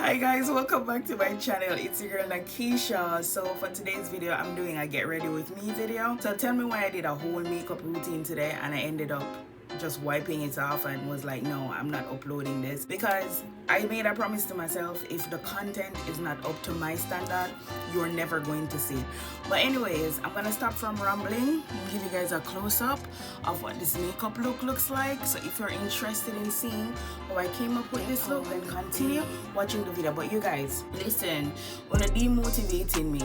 Hi guys, welcome back to my channel. It's your girl Nakisha. So for today's video, I'm doing a get ready with me video. So tell me why I did a whole makeup routine today and I ended up just wiping it off and was like, no, I'm not uploading this, because I made a promise to myself, if the content is not up to my standard, you're never going to see. But anyways, I'm gonna stop from rambling and give you guys a close-up of what this makeup look looks like. So if you're interested in seeing how I came up with this look, then continue watching the video. But you guys, listen, when it demotivating me,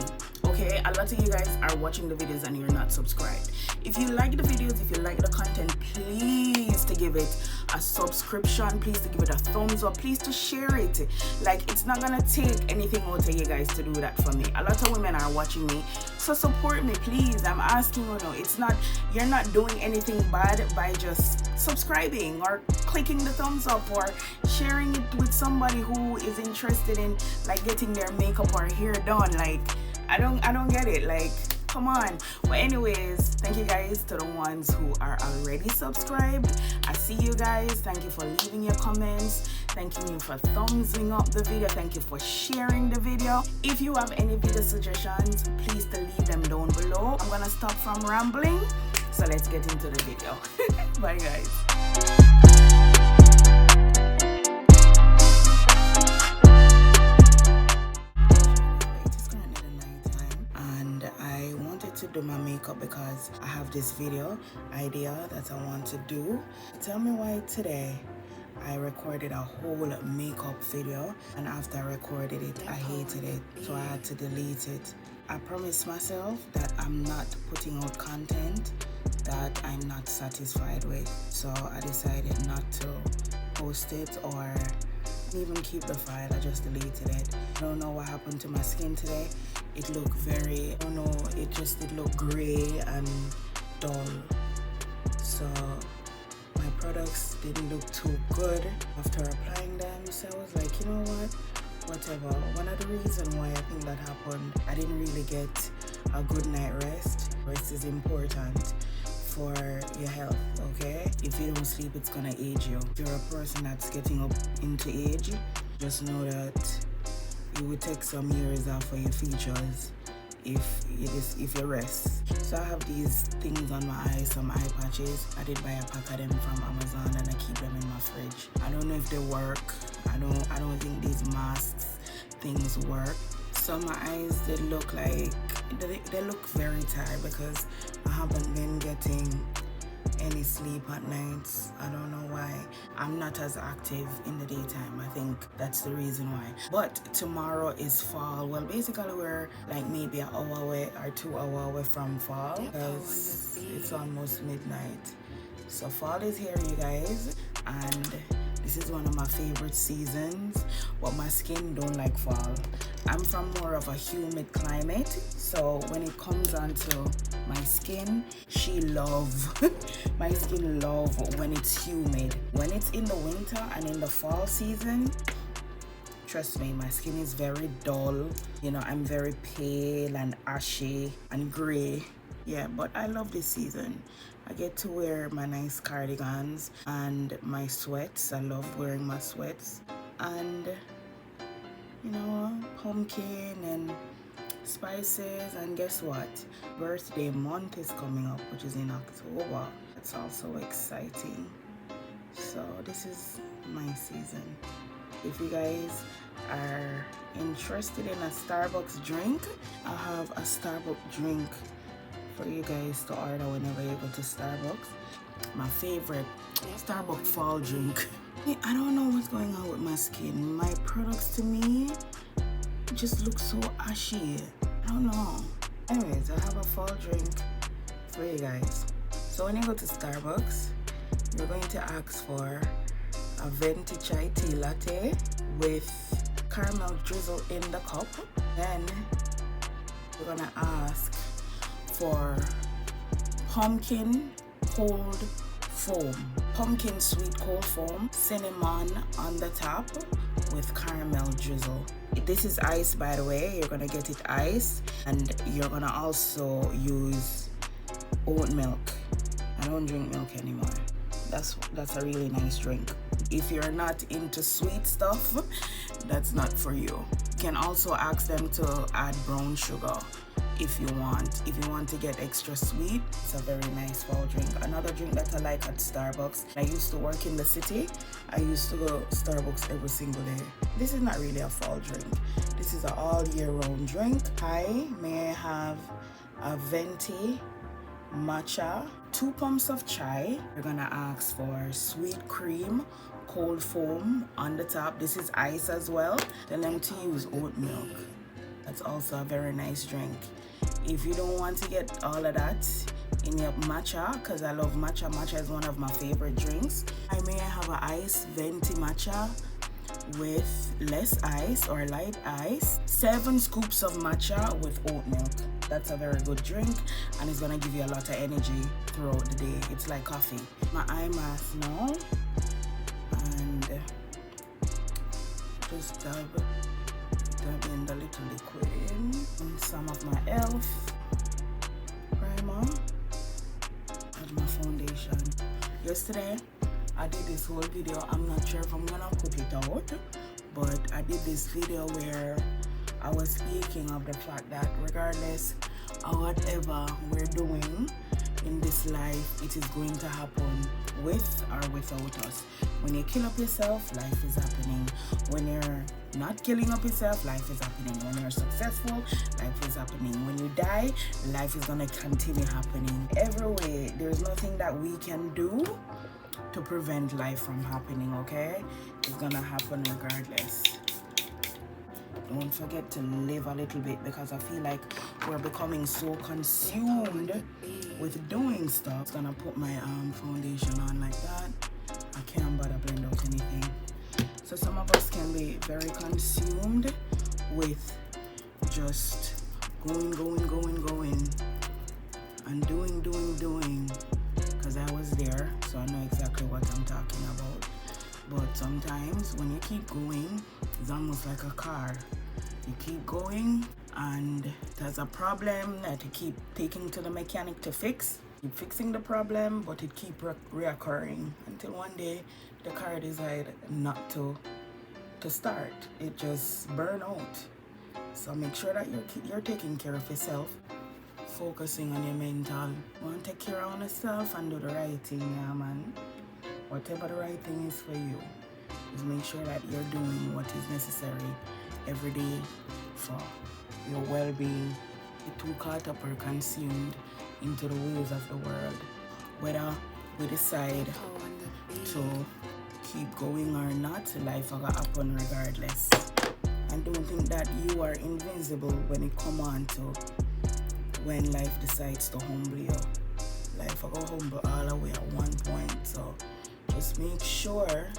okay, a lot of you guys are watching the videos and you're not subscribed. If you like the videos, if you like the content, please to give it a subscription, please to give it a thumbs up, please to share it. Like, it's not gonna take anything out of you guys to do that for me. A lot of women are watching me, so support me, please. I'm asking you, no, it's not, you're not doing anything bad by just subscribing or clicking the thumbs up or sharing it with somebody who is interested in like getting their makeup or hair done. Like, I don't get it. Like, come on. But anyways, thank you guys to the ones who are already subscribed. I see you guys. Thank you for leaving your comments. Thank you for thumbsing up the video. Thank you for sharing the video. If you have any video suggestions, please to leave them down below. I'm gonna stop from rambling, so let's get into the video. Bye guys. To do my makeup because I have this video idea that I want to do. Tell me why today I recorded a whole makeup video, and after I recorded it I hated it, so I had to delete it. I promised myself that I'm not putting out content that I'm not satisfied with, so I decided not to post it or even keep the file. I just deleted it. I don't know what happened to my skin today. It looked very, I don't know, it looked gray and dull. So my products didn't look too good after applying them. So I was like, you know what, whatever. One of the reasons why I think that happened, I didn't really get a good night rest. Rest is important for your health, okay? If you don't sleep, it's gonna age you. If you're a person that's getting up into age, just know that you will take some years off of your features if you rest. So I have these things on my eyes, some eye patches. I did buy a pack of them from Amazon and I keep them in my fridge. I don't know if they work. I don't think these masks things work. So my eyes, they look like they look very tired because I haven't been getting any sleep at nights. I don't know why. I'm not as active in the daytime. I think that's the reason why. But tomorrow is fall. Well, basically we're like maybe an hour away or 2 hours away from fall because it's almost midnight. So fall is here, you guys, and this is one of my favorite seasons, but my skin don't like fall. I'm from more of a humid climate, so when it comes onto my skin, my skin love when it's humid. When it's in the winter and in the fall season, trust me, my skin is very dull. You know, I'm very pale and ashy and gray. Yeah, but I love this season. I get to wear my nice cardigans and my sweats. I love wearing my sweats. And, you know, pumpkin and spices. And guess what? Birthday month is coming up, which is in October. It's also exciting. So this is my season. If you guys are interested in a Starbucks drink, I have a Starbucks drink for you guys to order whenever you go to Starbucks. My favorite Starbucks fall drink. I don't know what's going on with my skin. My products to me just look so ashy. I don't know. Anyways, I have a fall drink for you guys. So when you go to Starbucks, you're going to ask for a venti chai tea latte with caramel drizzle in the cup. Then you're gonna ask for pumpkin cold foam, pumpkin sweet cold foam, cinnamon on the top with caramel drizzle. This is ice, by the way. You're gonna get it iced, and you're gonna also use oat milk. I don't drink milk anymore. That's a really nice drink. if you're not into sweet stuff, that's not for you. You can also ask them to add brown sugar if you want to get extra sweet. It's a very nice fall drink. Another drink that I like at Starbucks, I used to work in the city. I used to go to Starbucks every single day. This is not really a fall drink. This is an all year round drink. Hi, may I have a venti matcha, 2 pumps of chai. You're gonna ask for sweet cream, cold foam on the top. This is ice as well. Tell them to use oat milk. That's also a very nice drink. If you don't want to get all of that in your matcha, because I love matcha. Matcha is one of my favorite drinks. I may have an ice venti matcha with less ice or light ice. 7 scoops of matcha with oat milk. That's a very good drink, and it's gonna give you a lot of energy throughout the day. It's like coffee. My eye mask now, and just dab in the little liquid in, and some of my e.l.f. primer and my foundation. Yesterday I did this whole video. I'm not sure if I'm gonna put it out, but I did this video where I was speaking of the fact that regardless of whatever we're doing in this life, it is going to happen with or without us. When you kill up yourself, life is happening. When you're not killing up yourself, life is happening. When you're successful, life is happening. When you die, life is gonna continue happening. Every way, there's nothing that we can do to prevent life from happening, okay? It's gonna happen regardless. Don't forget to live a little bit, because I feel like we're becoming so consumed with doing stuff. It's gonna put my foundation on like that. I can't bother blend out anything. So some of us can be very consumed with just going and doing, because I was there, so I know exactly what I'm talking about. But sometimes when you keep going, it's almost like a car. You keep going and there's a problem that you keep taking to the mechanic to fix. Keep fixing the problem, but it keep reoccurring until one day the car decide not to start. It just burn out. So make sure that you're taking care of yourself, focusing on your mental. You want to take care of yourself and do the right thing, yeah, man. Whatever the right thing is for you, is make sure that you're doing what is necessary every day for your well-being. You're too caught up or consumed into the ways of the world. Whether we decide to keep going or not, life will happen regardless. And don't think that you are invincible when it come on to when life decides to humble you. Life will go humble all the way at one point. So just make sure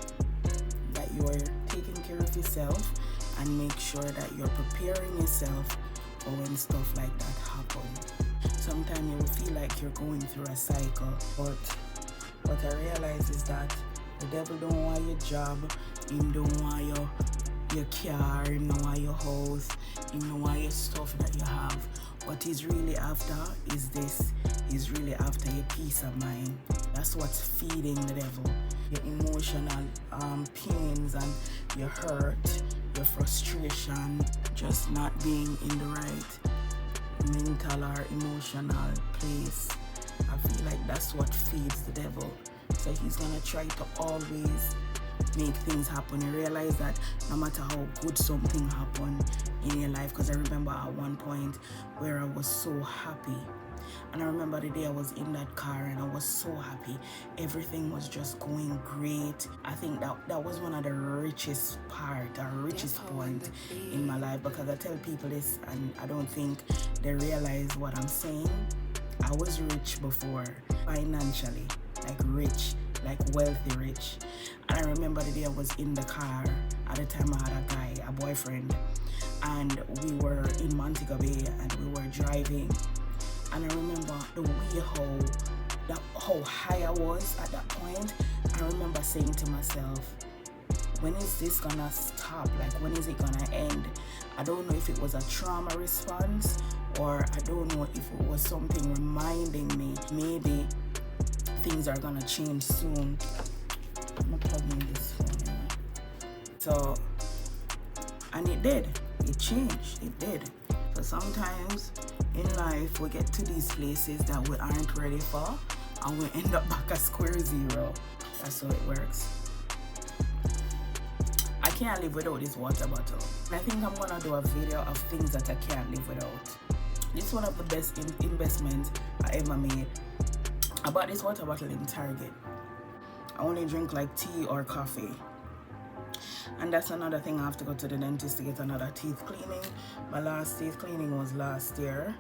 that you're taking care of yourself, and make sure that you're preparing yourself for when stuff like that happens. Sometimes you will feel like you're going through a cycle, but what I realize is that the devil don't want your job, he don't want your car, he don't want your house, he don't want your stuff that you have. What he's really after is this. He's really after your peace of mind. That's what's feeding the devil. Your emotional pains and your hurt, your frustration, just not being in the right mental or emotional place. I feel like that's what feeds the devil. So he's gonna try to always make things happen. You realize that no matter how good something happened in your life, because I remember at one point where I was so happy, and I remember the day I was in that car and I was so happy. Everything was just going great. I think that was one of the richest point in my life, because I tell people this and I don't think they realize what I'm saying. I was rich before, financially, like rich, like wealthy rich. And I remember the day I was in the car. At the time I had a boyfriend, and we were in Montego Bay and we were driving. And I remember the way how high I was at that point. I remember saying to myself, when is this gonna stop? Like, when is it gonna end? I don't know if it was a trauma response, or I don't know if it was something reminding me maybe things are gonna change soon. I'm gonna plug in this phone, So, and it did. It changed. It did. So sometimes in life we get to these places that we aren't ready for, and we end up back at square zero. That's how it works. I can't live without this water bottle. I think I'm gonna do a video of things that I can't live without. This is one of the best investments I ever made. I bought this water bottle in Target. I only drink like tea or coffee. And that's another thing, I have to go to the dentist to get another teeth cleaning. My last teeth cleaning was last year,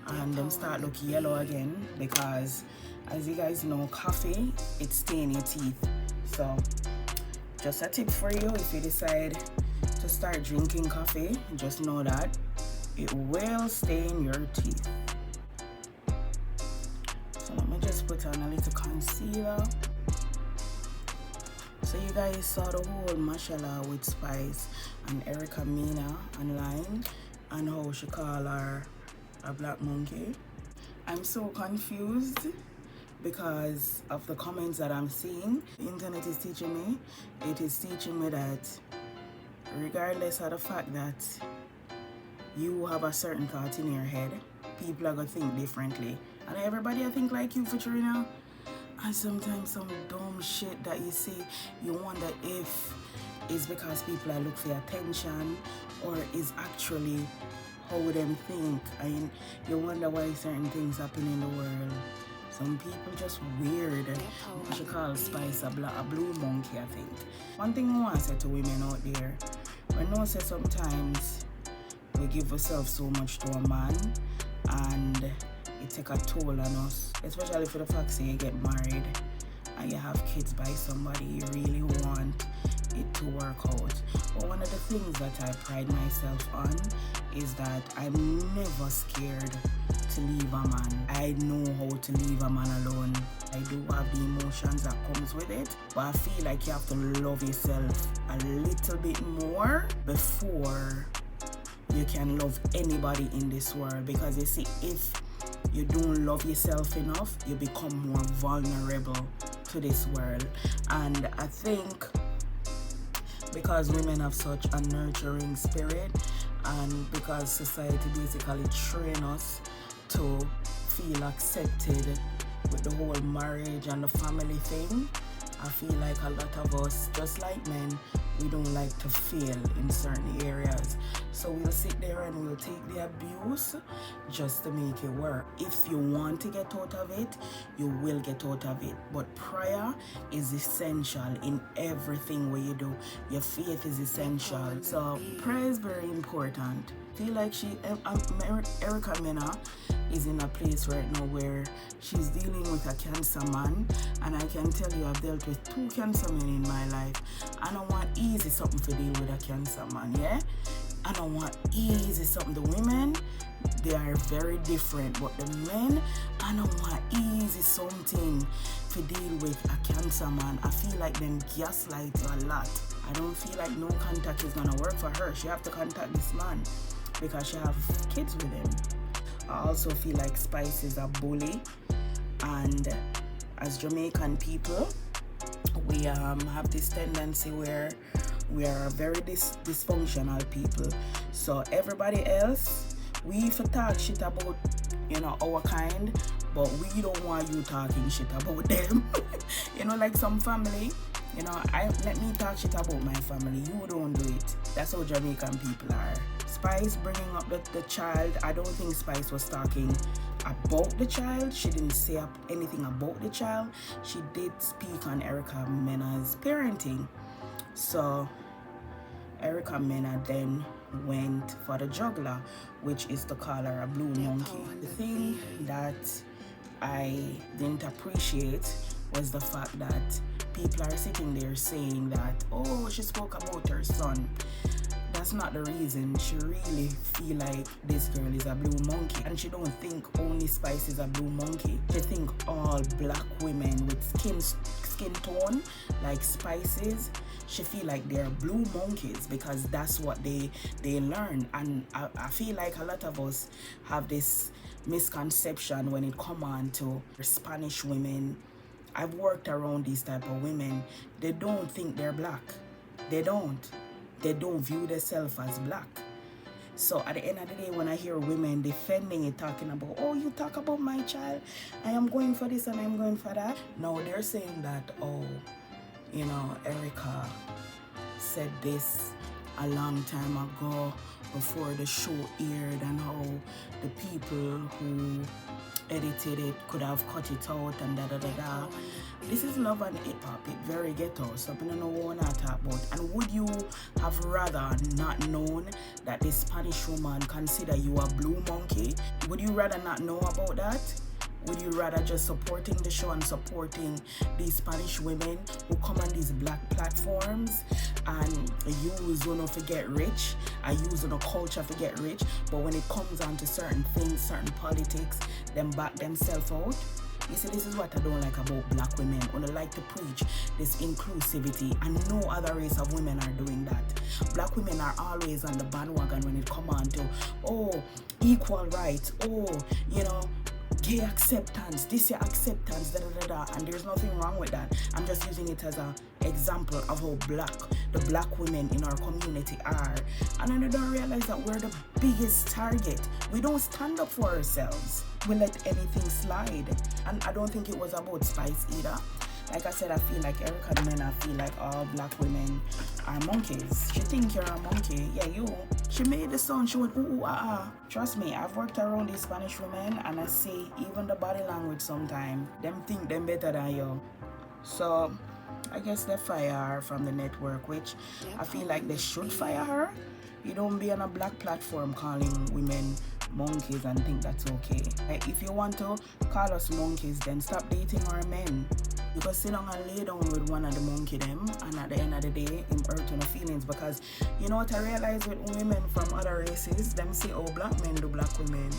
and them start look yellow again because, as you guys know, coffee, it stains your teeth. So just a tip for you, if you decide to start drinking coffee, just know that it will stain your teeth. So let me just put on a little concealer. So you guys saw the whole mashallah with Spice and Erica Mena online, and how she called her a black monkey. I'm so confused because of the comments that I'm seeing. The internet is teaching me. It is teaching me that regardless of the fact that you have a certain thought in your head, people are gonna think differently. And everybody I think like you, for sure, you know. And sometimes some dumb shit that you see, you wonder if it's because people are looking for attention or is actually how them think. And you wonder why certain things happen in the world. Some people just weird. I should call Spice a blue monkey, I think. One thing I want to say to women out there, I know say sometimes we give ourselves so much to a man and it take a toll on us, especially for the fact that you get married and you have kids by somebody you really want it to work out. But one of the things that I pride myself on is that I'm never scared to leave a man. I know how to leave a man alone. I do have the emotions that comes with it, but I feel like you have to love yourself a little bit more before you can love anybody in this world. Because you see, if you don't love yourself enough, you become more vulnerable to this world. And I think because women have such a nurturing spirit, and because society basically train us to feel accepted with the whole marriage and the family thing, I feel like a lot of us, just like men, we don't like to fail in certain areas. So we'll sit there and we'll take the abuse just to make it work. If you want to get out of it, you will get out of it. But prayer is essential in everything what you do. Your faith is essential. So prayer is very important. I feel like Erica Mena is in a place right now where she's dealing with a cancer man, and I can tell you I've dealt with 2 cancer men in my life. I don't want easy something to deal with a cancer man, yeah? I don't want easy something. The women, they are very different, but the men, I don't want easy something to deal with a cancer man. I feel like them gaslight you a lot. I don't feel like no contact is gonna work for her. She have to contact this man because she have kids with him. I also feel like Spice is a bully, and as Jamaican people, we have this tendency where we are very dysfunctional people. So everybody else, we for talk shit about, you know, our kind, but we don't want you talking shit about them. You know, like some family, you know, let me talk shit about my family, you don't do it. That's how Jamaican people are. Spice bringing up the child, I don't think Spice was talking about the child. She didn't say anything about the child. She did speak on Erica Mena's parenting. So Erica Mena then went for the juggler, which is to call her a blue monkey. The thing that I didn't appreciate was the fact that people are sitting there saying that, oh, she spoke about her son. That's not the reason. She really feel like this girl is a blue monkey, and she don't think only Spice is a blue monkey. She think all black women with skin tone like Spices, she feel like they're blue monkeys because that's what they learn. And I feel like a lot of us have this misconception when it come on to Spanish women I've worked around these type of women. They don't think they're black. They don't. They don't view themselves as black. So at the end of the day, when I hear women defending it, talking about, oh, you talk about my child, I am going for this and I'm going for that. No, they're saying that, oh, you know, Erica said this a long time ago before the show aired, and how the people who edited it could have cut it out and da da da da. This is love and hip hop. It very ghetto. Something I know what I talk about. And would you have rather not known that this Spanish woman consider you a blue monkey? Would you rather not know about that? Would you rather just supporting the show and supporting these Spanish women who come on these black platforms and use to get rich, and use culture to get rich, but when it comes on to certain things, certain politics, them back themselves out? You see, this is what I don't like about black women. When they like to preach this inclusivity, and no other race of women are doing that. Black women are always on the bandwagon when it comes on to, oh, equal rights, oh, you know, gay acceptance, this year acceptance, da da da da, and there's nothing wrong with that. I'm just using it as an example of how the black women in our community are. And then they don't realize that we're the biggest target. We don't stand up for ourselves. We let anything slide. And I don't think it was about Spice either. Like I said, I feel like Erica the men, I feel like all black women are monkeys. She think you're a monkey. Yeah, you. She made the song, she went, ooh, Trust me, I've worked around these Spanish women, and I see even the body language sometimes, them think them better than you. So, I guess they fire her from the network, which I feel like they should fire her. You don't be on a black platform calling women monkeys and think that's okay. If you want to call us monkeys, then stop dating our men. You can sit down and lay down with one of the monkey them, and at the end of the day, him hurting the feelings. Because you know what I realize with women from other races, them say, oh, black men do black women,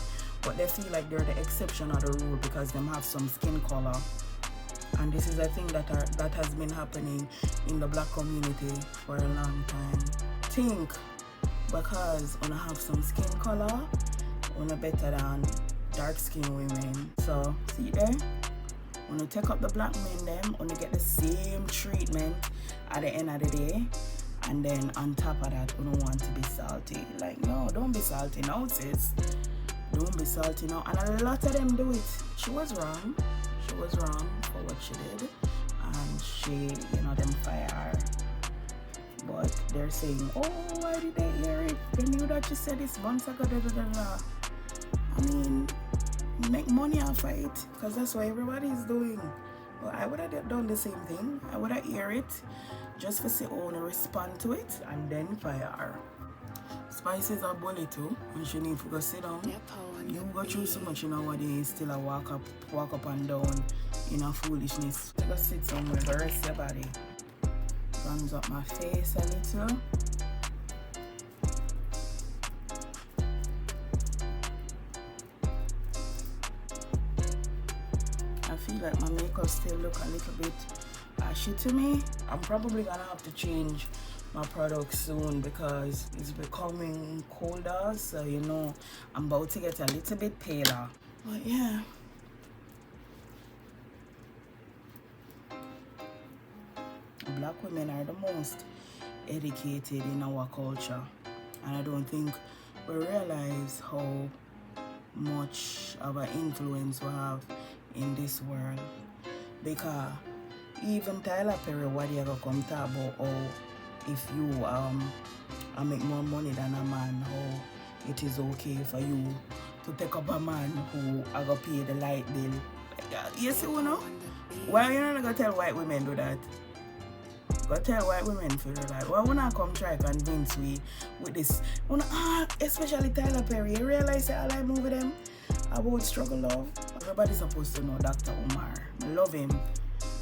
but they feel like they're the exception of the rule because them have some skin color. And this is a thing that has been happening in the black community for a long time. Think because when I have some skin color, when I better than dark skinned women. So see there? When you take up the black men them, when you get the same treatment at the end of the day, and then on top of that, you don't want to be salty. Like, no, don't be salty now, sis. Don't be salty now. And a lot of them do it. She was wrong. She was wrong for what she did. And she, them fire her. But they're saying, oh, why did they hear it? They knew that she said this months ago, da da da da. I mean, make money off of it, because that's what everybody's doing. Well, I would have done the same thing. I would have hear it just for say, oh, respond to it and then fire her. Spice is a bully too, and she need to go sit down. You go through so much nowadays, still I walk up and down in a foolishness. To go sit somewhere, the rest of your body. Runs up my face a little. I feel like my makeup still look a little bit ashy to me. I'm probably gonna have to change my products soon because it's becoming colder, so I'm about to get a little bit paler. But yeah. Black women are the most educated in our culture, and I don't think we realize how much of an influence we have in this world. Because even Tyler Perry, what you ever come talk about, oh, if you I make more money than a man, how it is okay for you to take up a man who I go pay the light bill. You see, why you not gonna tell white women do that? Go tell white women to do that. Why would not come try convince we with this? Especially Tyler Perry. You realize that I move with them about struggle love. Everybody's supposed to know Dr. Umar. I love him.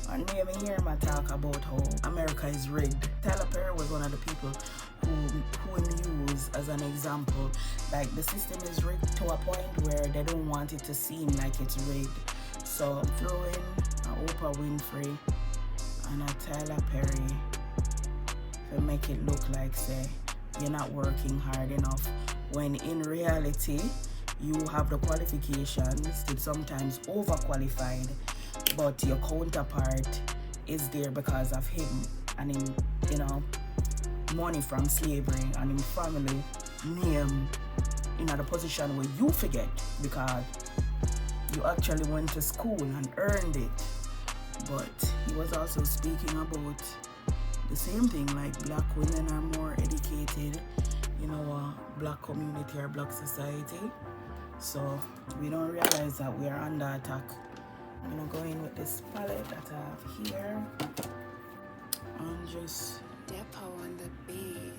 And me hear him talk about how America is rigged. Tyler Perry was one of the people who him use as an example. Like, the system is rigged to a point where they don't want it to seem like it's rigged. So throw in Oprah Winfrey and a Tyler Perry to make it look like, say, you're not working hard enough, when in reality you have the qualifications, still sometimes overqualified, but your counterpart is there because of him and him, money from slavery and him family name in a position where you forget because you actually went to school and earned it. But he was also speaking about the same thing, like black women are more educated in our black community or black society. So we don't realize that we are under attack. I'm gonna go in with this palette that I have here and just Depot on the beat.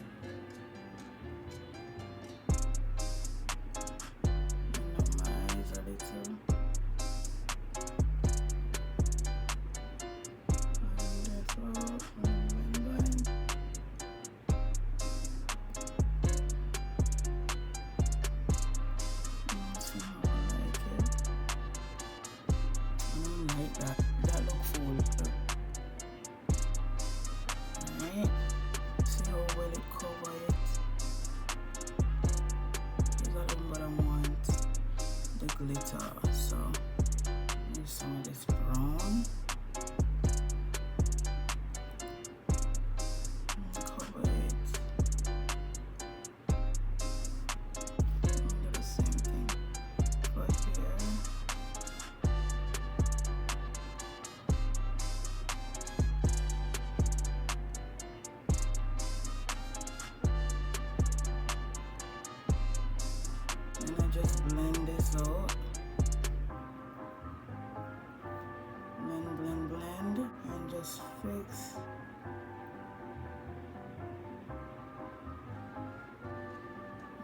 minimize a little. Glitter, so use some of this brown. Cover it. Do the same thing for here. And I just blend this out. And just fix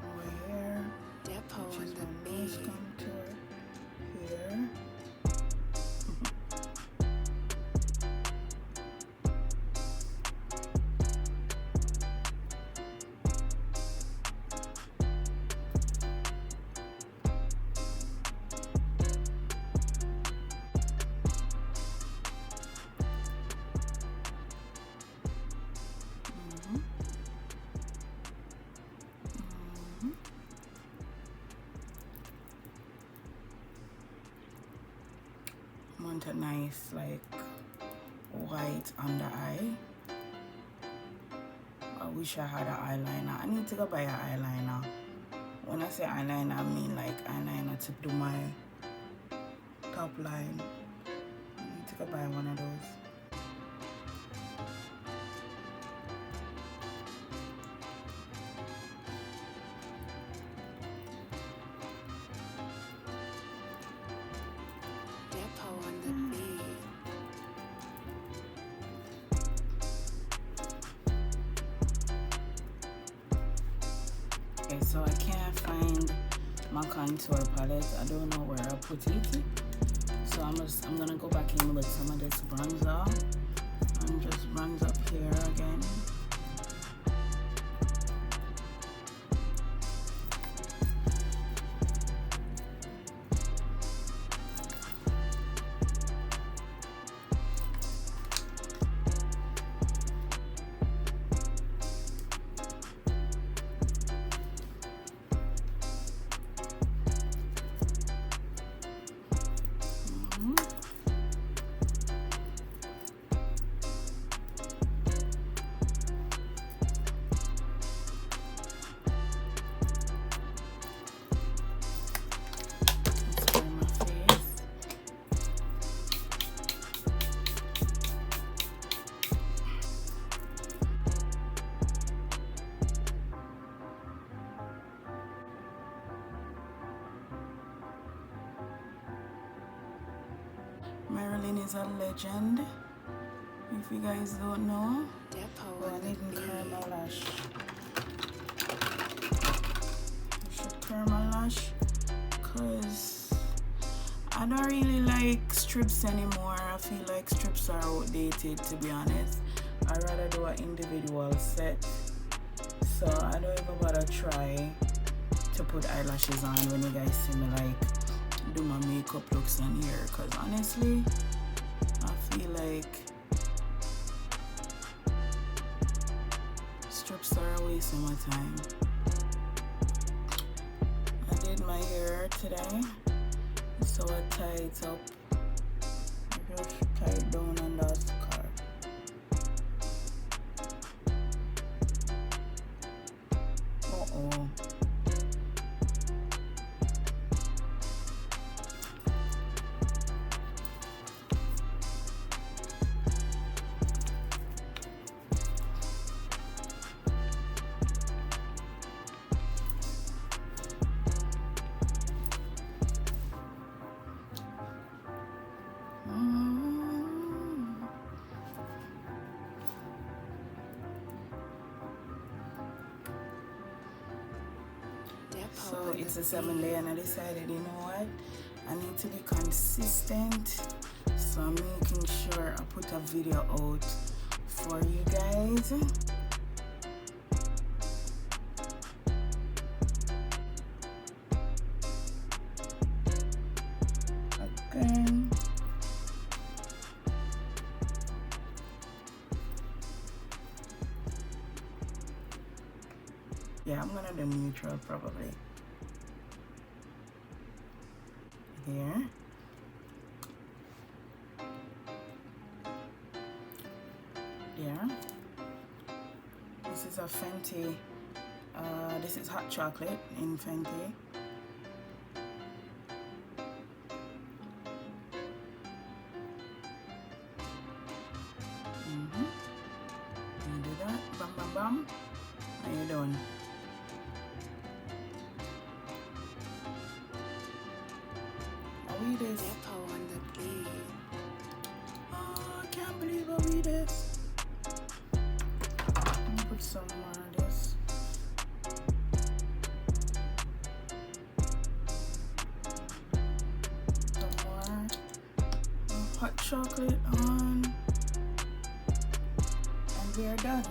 over here. Depot Which on is the my nose beat. contour here. Want a nice like white under eye. I wish I had an eyeliner. I need to go buy an eyeliner. When I say eyeliner, I mean like eyeliner to do my top line. I need to go buy one of those. Depot on the beat. Okay, so I can't find my contour palette. I don't know where I put it. So I'm gonna go back in with some of this bronzer and just bronze up here again. Marilyn is a legend. If you guys don't know, Depot go on ahead the and curl beat. my lash. I should curl my lash because I don't really like strips anymore. I feel like strips are outdated, to be honest. I'd rather do an individual set. So I don't even bother try to put eyelashes on when you guys see me like do my makeup looks on here, because honestly I feel like strips are a waste of my time. I did my hair today, so I tie it up. I just tie it down on the scarf. Uh-oh. So it's a 7 day, and I decided, you know what, I need to be consistent, so I'm making sure I put a video out for you guys. Again. Yeah, I'm gonna do neutral probably. Here. Yeah. This is a Fenty. This is hot chocolate in Fenty. You do that. Bam, bam, bam. And you're done. This. On the beat. Oh, I can't believe I read this. Let me put some more of this. Some more hot chocolate on. And we are done.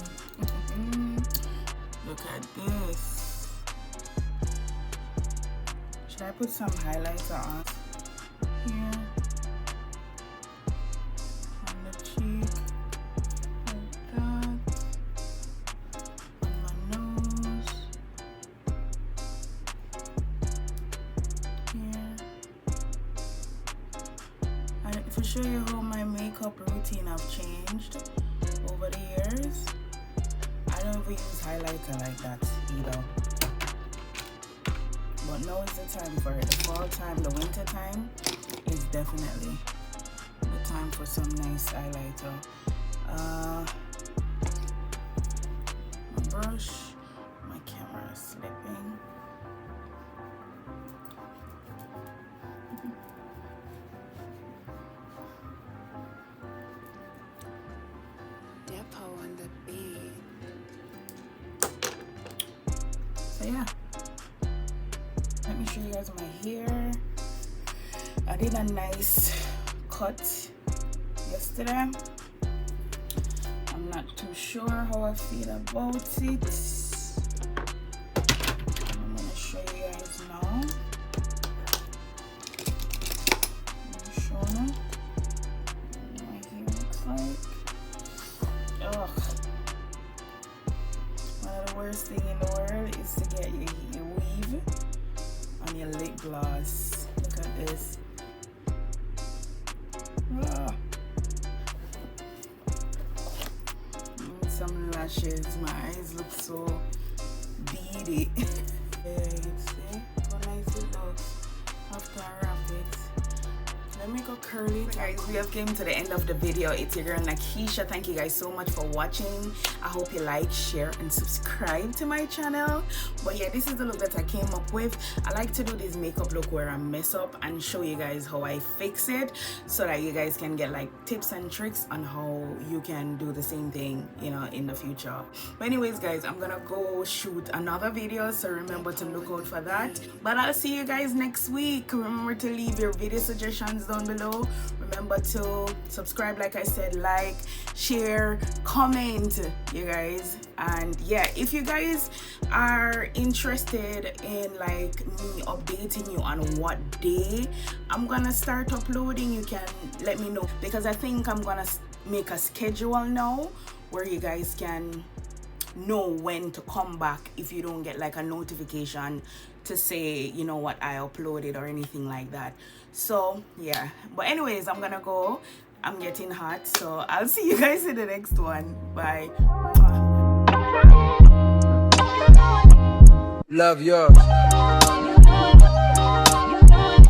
Look at this. Should I put some highlighter on? Here on the cheek, like that, on my nose, here. And to show you how my makeup routine have changed over the years, I don't even use highlighter like that either. But now is the time for it. The fall time, the winter time is definitely the time for some nice highlighter. My brush, my camera is slipping. Depot on the beat. So yeah. Let me show you guys my hair. I did a nice cut yesterday. I'm not too sure how I feel about it. I'm gonna show you guys now. I'm showing what my hair looks like. Ugh. One of the worst things in the world is to get your weave on your lip gloss. Look at this. Ah. Some lashes. My eyes look so beady. Yeah, you can see how nice it looks after I wrap it. Let me go curl it. Guys, we have came to the end of the video. It's your girl Nakisha. Thank you guys so much for watching. I hope you like, share, and subscribe to my channel. But yeah, this is the look that I came up with. I like to do this makeup look where I mess up and show you guys how I fix it, so that you guys can get like tips and tricks on how you can do the same thing, you know, in the future. But anyways guys, I'm gonna go shoot another video, so remember to look out for that. But I'll see you guys next week. Remember to leave your video suggestions down below. Remember to subscribe, like I said, like, share, comment, you guys. And yeah, if you guys are interested in like me updating you on what day I'm gonna start uploading, you can let me know, because I think I'm gonna make a schedule now where you guys can know when to come back if you don't get like a notification to say, you know what, I uploaded or anything like that. So yeah, but anyways, I'm gonna go. I'm getting hot, so I'll see you guys in the next one. Bye. Love yours.